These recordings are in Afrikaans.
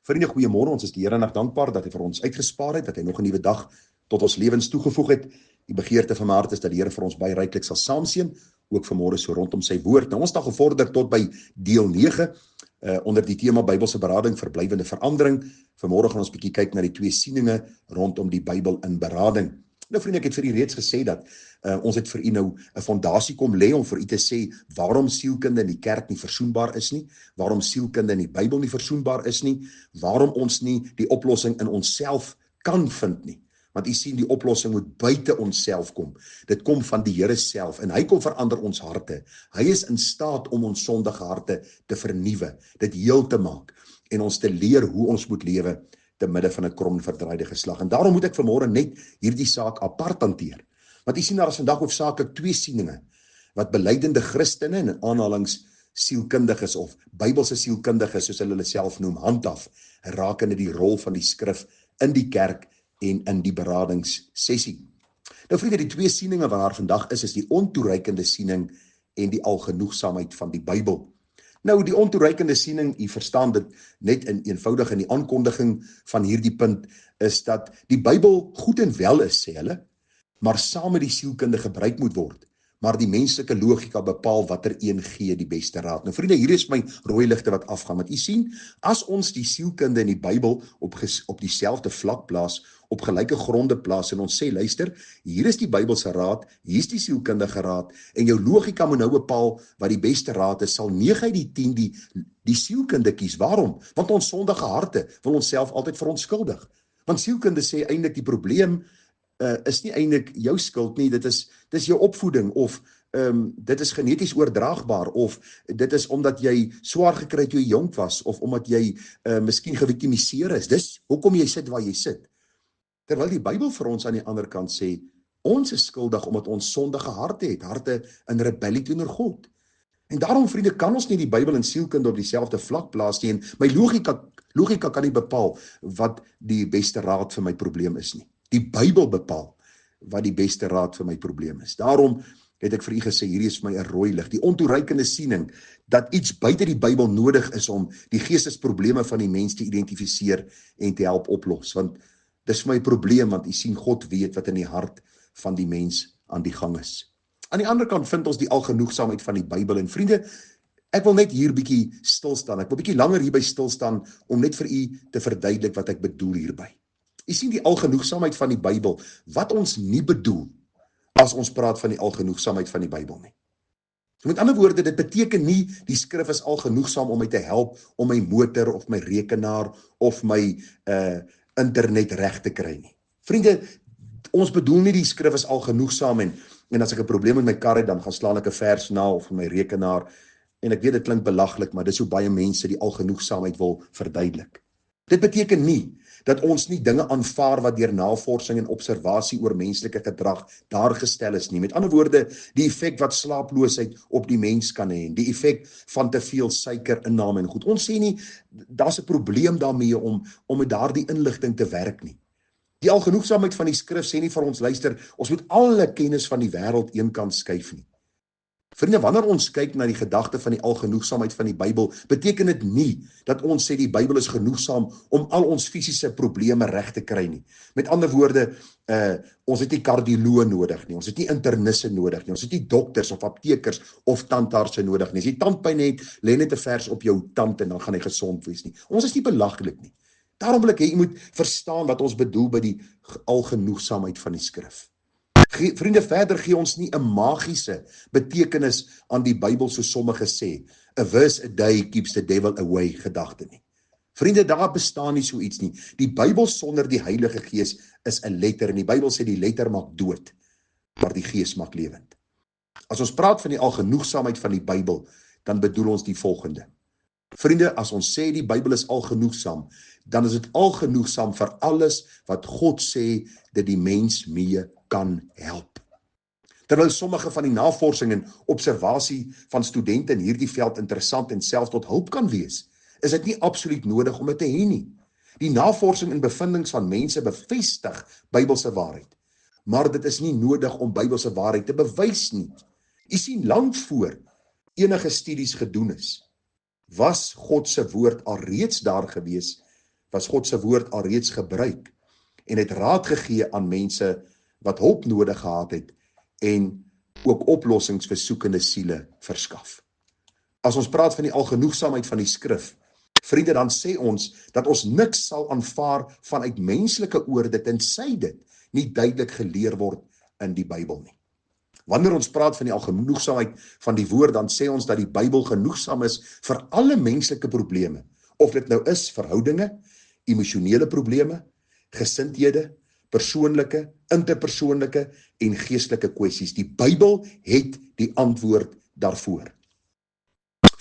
Vriende, goeiemôre, ons is die Here nog dankbaar dat hy vir ons uitgespaar het, dat hy nog 'n nuwe dag tot ons lewens toegevoeg het. Die begeerte van my hart is dat die Here vir ons baie ryklik sal saamseën, ook vanmôre so rondom sy woord. Nou ons het al gevorder tot by deel 9, onder die tema Bybelse berading, verblywende verandering. Vanmôre gaan ons bietjie kyk na die twee sieninge rondom die Bybel in berading. Nou vriende, ek het vir u reeds gesê dat ons het vir u nou 'n fondasie kom lê om vir u te sê waarom sielkunde in die kerk nie versoenbaar is nie, waarom sielkunde in die Bybel nie versoenbaar is nie, waarom ons nie die oplossing in onsself kan vind nie. Want u sien, die oplossing moet buite onsself kom. Dit kom van die Here self en hy kom verander ons harte. Hy is in staat om ons sondige harte te vernuwe, dit heel te maak en ons te leer hoe ons moet lewe te midde van 'n krom verdraaide geslag. En daarom moet ek vanmôre net hierdie saak apart hanteer. Want u sien, daar is vandag hoofsaaklik twee sieninge wat belydende Christene en in aanhalings sielkundiges of Bybelse sielkundiges soos hulle self noem, handhaf rakende die rol van die skrif in die kerk en in die beradingssessie. Nou vriende, die twee sieninge wat daar vandag is die ontoereikende siening en die algenoegsaamheid van die Bybel. Nou die ontoereikende siening, u verstaan dit net eenvoudig in die aankondiging van hierdie punt, is dat die Bybel goed en wel is, sê hulle, maar saam met die sielkunde gebruik moet word. Maar die menslike logika bepaal watter een gee die beste raad. Nou vriende, hier is my rooi ligte wat afgaan, want u sien, as ons die sielkunde in die Bybel op dieselfde vlak plaas, op gelyke gronde plaas en ons sê, luister, hier is die Bybelse raad, hier is die sielkundige raad, en jou logika moet nou bepaal wat die beste raad is, sal 9 uit die 10 die sielkunde kies. Waarom? Want ons sondige harte wil ons self altyd verontskuldig. Want sielkunde sê eintlik die probleem is nie eintlik jou skuld nie, dit is jou opvoeding, of dit is geneties oordraagbaar, of dit is omdat jy swaar gekry het toe jy jonk was, of omdat jy miskien geviktimiseer is, dis hoekom jy sit waar jy sit. Terwyl die Bybel vir ons aan die ander kant sê, ons is skuldig omdat ons sondige harte het, harte in rebellie teenoor God. En daarom vriende, kan ons nie die Bybel en sielkunde op dieselfde vlak plaas nie, en my logika kan nie bepaal wat die beste raad vir my probleem is nie. Die Bybel bepaal wat die beste raad vir my probleem is. Daarom het ek vir u gesê, hierdie is vir my 'n rooi lig, die ontoereikende siening, dat iets buite die Bybel nodig is om die geestesprobleme van die mens te identifiseer en te help oplos, want dis vir my 'n probleem, want u sien, God weet wat in die hart van die mens aan die gang is. Aan die ander kant vind ons die algenoegsaamheid van die Bybel, en vriende, ek wil net hier bietjie stilstaan, ek wil bietjie langer hierby stilstaan, om net vir u te verduidelik wat ek bedoel hierby. U sien, die algenoegsaamheid van die Bybel, wat ons nie bedoel, as ons praat van die algenoegsaamheid van die Bybel nie. Met ander woorde, dit beteken nie, die skrif is algenoegsaam om my te help, om my motor, of my rekenaar, of my internet reg te kry nie. Vriende, ons bedoel nie die skrif is algenoegsaam, en as ek 'n probleem met my kar het, dan gaan slaan ek 'n vers na, of my rekenaar, en ek weet dit klink belaglik, maar dis hoe baie mense die algenoegsaamheid wil verduidelik. Dit beteken nie, dat ons nie dinge aanvaar wat deur navorsing en observasie oor menslike gedrag daar gestel is nie. Met ander woorde, die effek wat slaaploosheid op die mens kan hê, die effek van te veel suikerinname en goed. Ons sê nie, daar's 'n probleem daarmee om met daardie inligting te werk nie. Die algenoegsaamheid van die skrif sê nie vir ons, luister, ons moet alle kennis van die wêreld eenkant skuif nie. Vriende, wanneer ons kyk na die gedagte van die algenoegsaamheid van die Bybel, beteken dit nie dat ons sê die Bybel is genoegsaam om al ons fisiese probleme reg te kry nie. Met ander woorde, ons het nie kardioloë nodig nie, ons het nie internisse nodig nie, ons het nie dokters of aptekers of tandartse nodig nie. As jy tandpyn het, lê net 'n vers op jou tand en dan gaan hy gesond wees nie. Ons is nie belaglik nie. Daarom wil ek hê jy moet verstaan wat ons bedoel by die algenoegsaamheid van die skrif. Vriende, verder gee ons nie 'n magiese betekenis aan die Bybel soos sommige sê, a verse a day keeps the devil away gedagte nie. Vriende, daar bestaan nie so iets nie. Die Bybel sonder die Heilige Gees is 'n letter, en die Bybel sê die letter maak dood, maar die Gees maak lewend. As ons praat van die algenoegsaamheid van die Bybel, dan bedoel ons die volgende. Vriende, as ons sê die Bybel is algenoegsaam, dan is dit algenoegsaam vir alles wat God sê dat die mens mee kan help. Terwyl sommige van die navorsing en observasie van studente in hierdie veld interessant en selfs tot hulp kan wees, is dit nie absoluut nodig om dit te hê nie. Die navorsing en bevindings van mense bevestig Bybelse waarheid, maar dit is nie nodig om Bybelse waarheid te bewys nie. U sien, lank voor enige studies gedoen is, was God se woord alreeds daar gewees was God se woord alreeds gebruik en het raad gegee aan mense wat hulp nodig gehad het en ook oplossings vir soekende siele verskaf. As ons praat van die algenoegsaamheid van die skrif, vriende, dan sê ons dat ons niks sal aanvaar vanuit menslike oorde tensy dit nie duidelik geleer word in die Bybel nie. Wanneer ons praat van die algenoegsaamheid van die woord, dan sê ons dat die Bybel genoegsaam is vir alle menslike probleme, of dit nou is verhoudinge, emosionele probleme, gesindhede, persoonlike, interpersoonlike en geestelike kwessies. Die Bybel het die antwoord daarvoor.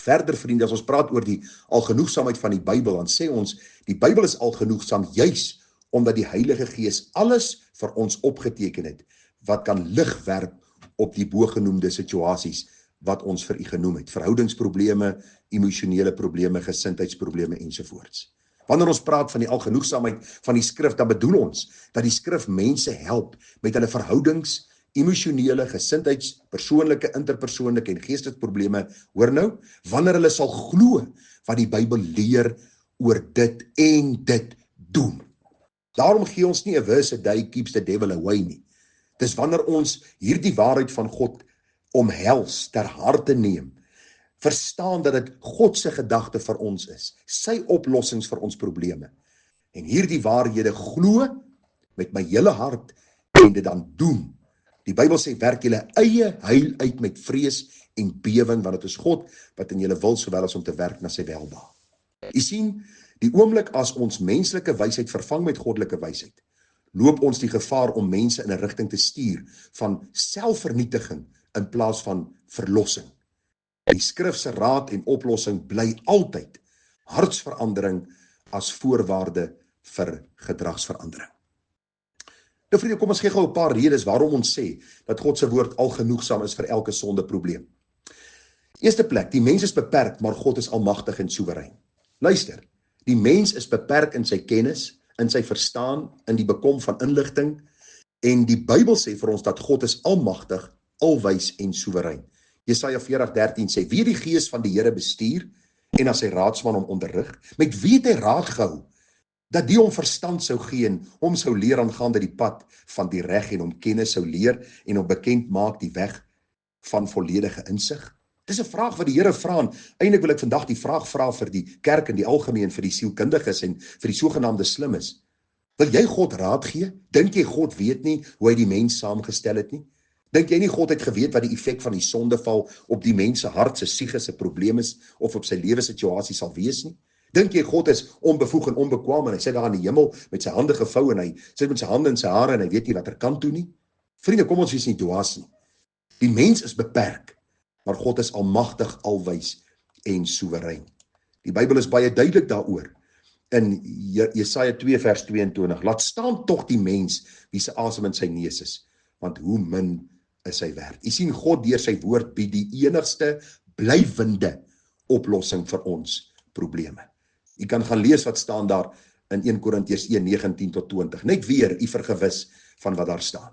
Verder, vriende, as ons praat oor die algenoegsaamheid van die Bybel, dan sê ons, die Bybel is algenoegsaam juis omdat die Heilige Gees alles vir ons opgeteken het, wat kan lig werp op die bogenoemde situasies wat ons vir u genoem het. Verhoudingsprobleme, emosionele probleme, gesindheidsprobleme ensovoorts. Wanneer ons praat van die algenoegsaamheid van die skrif, dan bedoel ons dat die skrif mense help met hulle verhoudings, emosionele, gesindheids, persoonlike, interpersoonlike en geestesprobleme, hoor nou, wanneer hulle sal glo wat die Bybel leer oor dit en dit doen. Daarom gee ons nie 'n verse a day keeps the devil away nie. Dis wanneer ons hierdie waarheid van God omhels, ter harte neem, verstaan dat dit God se gedagte vir ons is, sy oplossings vir ons probleme, en hierdie waarhede glo met my hele hart en dit dan doen. Die Bybel sê, werk julle eie heil uit met vrees en bewering, want dit is God wat in julle wil, sowel as om te werk na sy welbehae. U sien, die oomblik as ons menslike wysheid vervang met goddelike wysheid, loop ons die gevaar om mense in 'n rigting te stuur van selfvernietiging in plaas van verlossing. Die skrif se raad en oplossing bly altyd hartsverandering as voorwaarde vir gedragsverandering. Nou vriende, kom ons gee gou 'n paar redes waarom ons sê dat God se woord algenoegsaam is vir elke sondeprobleem. Eerste plek, die mens is beperk, maar God is almagtig en soewerein. Luister, die mens is beperk in sy kennis, in sy verstaan, in die bekom van inligting, en die Bybel sê vir ons dat God is almagtig, alwys en soewerein. Jesaja 40:13 sê, wie die gees van die Here bestuur en as sy raadsman hom onderrig, met wie het hy raad gehou, dat die hom verstand sou gee en hom sou leer aangaande die pad van die reg en hom kennis sou leer en hom bekend maak die weg van volledige insig. Dis 'n vraag wat die Here vra, en eintlik wil ek vandag die vraag vra vir die kerk in die algemeen, vir die sielkundiges en vir die sogenaamde slimmes. Wil jy God raad gee? Dink jy God weet nie hoe hy die mens saamgestel het nie? Dink jy nie God het geweet wat die effek van die sondeval op die mens se hart, se siege, se probleme is of op sy lewensituasie sal wees nie? Dink jy God is onbevoeg en onbekwaam en hy sit daar in die hemel met sy hande gevou en hy sit met sy hande in sy hare en hy weet nie wat kant toe nie? Vriende, kom ons wees nie dwaas nie. Die mens is beperk, maar God is almagtig, alwys en soewerein. Die Bybel is baie duidelik daaroor. In Jesaja 2 vers 22, laat staan tog die mens wie se asem in sy neus is, want hoe min is hy werd. U sien, God deur sy woord bied die enigste blywende oplossing vir ons probleme. U kan gaan lees wat staan daar in 1 Korintiërs 1:19-20. Net weer, u vergewis van wat daar staan.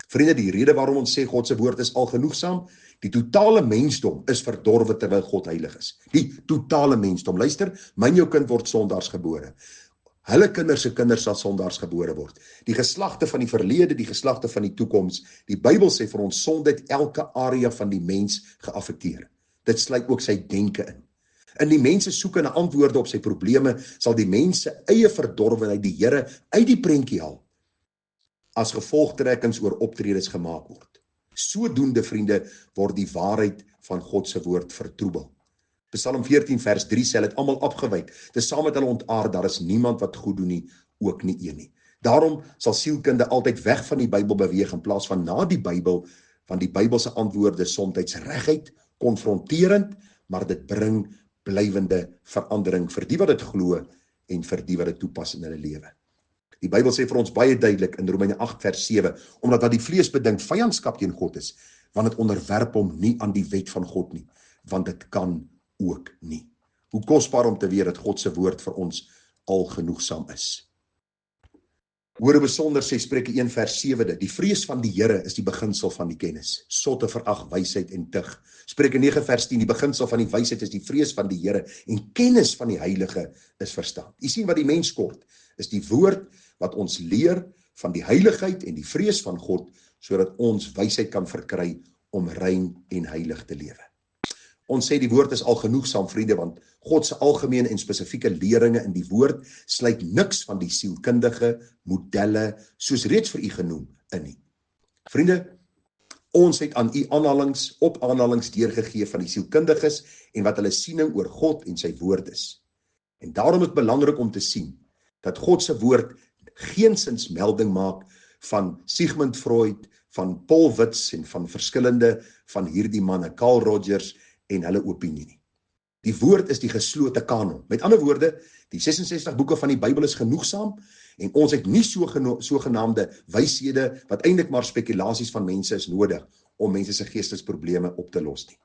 Vriende, die rede waarom ons sê God se woord is algenoegsaam, die totale mensdom is verdorwe terwyl God heilig is. Die totale mensdom. Luister, my en jou kind word sondaars gebore. Hulle kinders se kinders sal sondaars gebore word. Die geslagte van die verlede, die geslagte van die toekoms. Die Bybel sê vir ons sonde het elke area van die mens geaffekteer. Dit sluit ook sy denke in. In die mense soek na antwoorde op sy probleme, sal die mense eie verdorwenheid die Here uit die prentjie haal, as gevolgtrekkings oor optredes gemaak word. Sodoende, vriende, word die waarheid van God se woord vertroebel. Psalm 14 vers 3 sê, het almal afgewyk, dis saam met hulle ontaard, daar is niemand wat goed doen nie, ook nie een nie. Daarom sal sielkunde altyd weg van die Bybel beweeg, in plaas van na die Bybel, want die Bybelse antwoorde soms reguit, konfronterend, maar dit bring blywende verandering vir die wat dit glo en vir die wat dit toepas in hulle lewe. Die Bybel sê vir ons baie duidelik in Romeine 8 vers 7, omdat wat die vlees bedink vyandskap teen God is, want dit onderwerp hom nie aan die wet van God nie, want dit kan ook nie. Hoe kosbaar om te weet dat God se woord vir ons algenoegsaam is. Hoor besonder sê Spreuke 1 vers 7, die vrees van die Here is die beginsel van die kennis. Sotte verag wysheid en tug. Spreuke 9 vers 10, die beginsel van die wysheid is die vrees van die Here en kennis van die Heilige is verstand. U sien wat die mens kort, is die woord wat ons leer van die heiligheid en die vrees van God, sodat ons wysheid kan verkry om rein en heilig te lewe. Ons sê die woord is al genoegsaam, vriende, want God se algemene en spesifieke leringe in die woord sluit niks van die sielkundige modelle, soos reeds vir u genoem, in nie. Vriende, ons het aan u aanhalings deurgegee van die sielkundiges en wat hulle siening oor God en sy woord is. En daarom is het belangrik om te sien dat God se woord geensins melding maak van Sigmund Freud, van Paul Witz en van verskillende van hierdie manne, Carl Rogers en hulle opinie nie. Die woord is die geslote kanon. Met ander woorde, die 66 boeke van die Bybel is genoegsaam en ons het nie sogenaamde wyshede wat eintlik maar spekulasies van mense is nodig om mense se geestesprobleme op te los nie.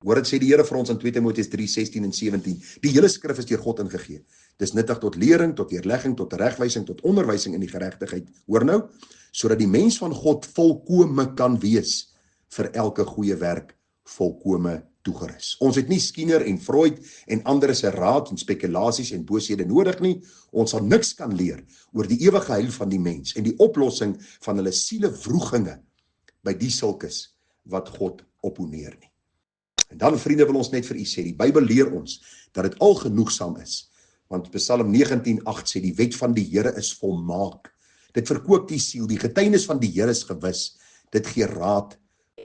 Hoor dit sê die Here vir ons in 2 Timoteus 3:16 en 17. Die hele skrif is deur God ingegee. Dis nuttig tot lering, tot weerlegging, tot regwysing, tot onderwysing in die geregtigheid. Hoor nou, sodat die mens van God volkome kan wees vir elke goeie werk volkome toegerus. Ons het nie Skinner en Freud en ander se raad en spekulasies en boosheid nodig nie. Ons sal niks kan leer oor die ewige heil van die mens en die oplossing van hulle sielewroeginge by die sulkes wat God opponeer nie. En dan, vriende, wil ons net vir u sê, die Bybel leer ons dat dit al genoegsaam is, want Psalm 19:8 sê die wet van die Here is volmaak. Dit verkoop die siel, die getuienis van die Here is gewis. Dit gee raad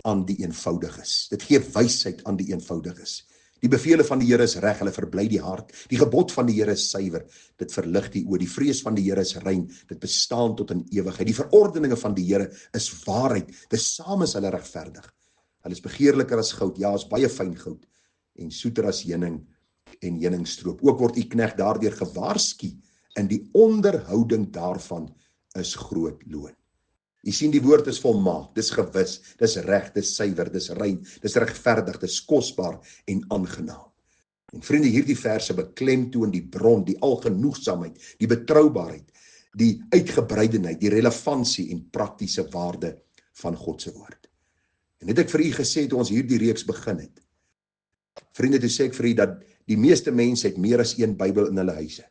aan die eenvoudiges. Dit gee wysheid aan die eenvoudiges. Die bevele van die Here is reg, hulle verbly die hart. Die gebod van die Here is suiwer, dit verlig die oë. Die vrees van die Here is rein, dit bestaan tot in ewigheid. Die verordeninge van die Here is waarheid, dis saam is hulle regverdig. Hulle is begeerliker as goud, ja, is baie fyn goud, en soeter as heuning en heuningstroop. Ook word u knegt daardeur gewaarsku, en die onderhouding daarvan is groot loon. U sien, die woord is volmaak, dis gewis, dis reg, dis suiwer, dis rein, dis regverdig, dis kosbaar en aangenaam. En vriende, hierdie verse beklemtoon die bron, die algenoegsaamheid, die betroubaarheid, die uitgebreidenheid, die relevantie en praktiese waarde van God se woord. En het ek vir u gesê toe ons hierdie reeks begin het. Vriende, toe sê ek vir u dat die meeste mense het meer as een Bybel in hulle huise.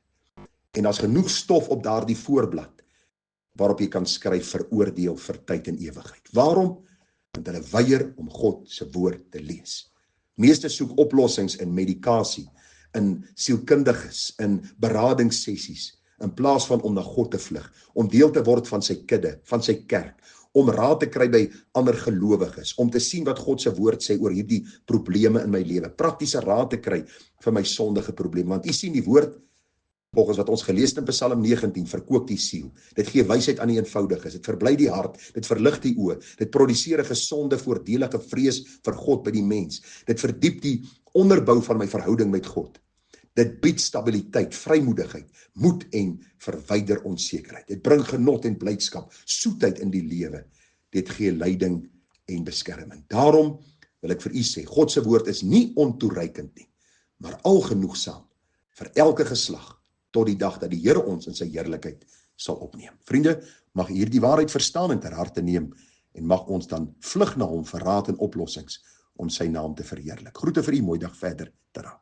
En daar's genoeg stof op daardie voorblad waarop jy kan skryf veroordeel vir tyd en ewigheid. Waarom? Want hulle weier om God se woord te lees. Meeste soek oplossings in medikasie, in sielkundiges, in beradingssessies, in plaas van om na God te vlug, om deel te word van sy kudde, van sy kerk, om raad te kry by ander gelowiges, om te sien wat God se woord sê oor hierdie probleme in my lewe, praktiese raad te kry vir my sondige probleme, want u sien die woord, volgens wat ons gelees in Psalm 19, verkoop die siel, dit gee wysheid aan die eenvoudiges, dit verbly die hart, dit verlig die oë, dit produseer 'n gesonde, voordelige vrees vir God by die mens, dit verdiep die onderbou van my verhouding met God, dit bied stabiliteit, vrymoedigheid, moed en verwyder onsekerheid, dit bring genot en blydskap, soetheid in die lewe, dit gee leiding en beskerming. Daarom wil ek vir u sê, God se woord is nie ontoereikend nie, maar algenoegsaam vir elke geslag, tot die dag dat die Here ons in sy heerlikheid sal opneem. Vriende, mag u hierdie waarheid verstaan en ter harte neem, en mag ons dan vlug na hom vir raad en oplossings, om sy naam te verheerlik. Groete vir u, mooi dag verder, tada.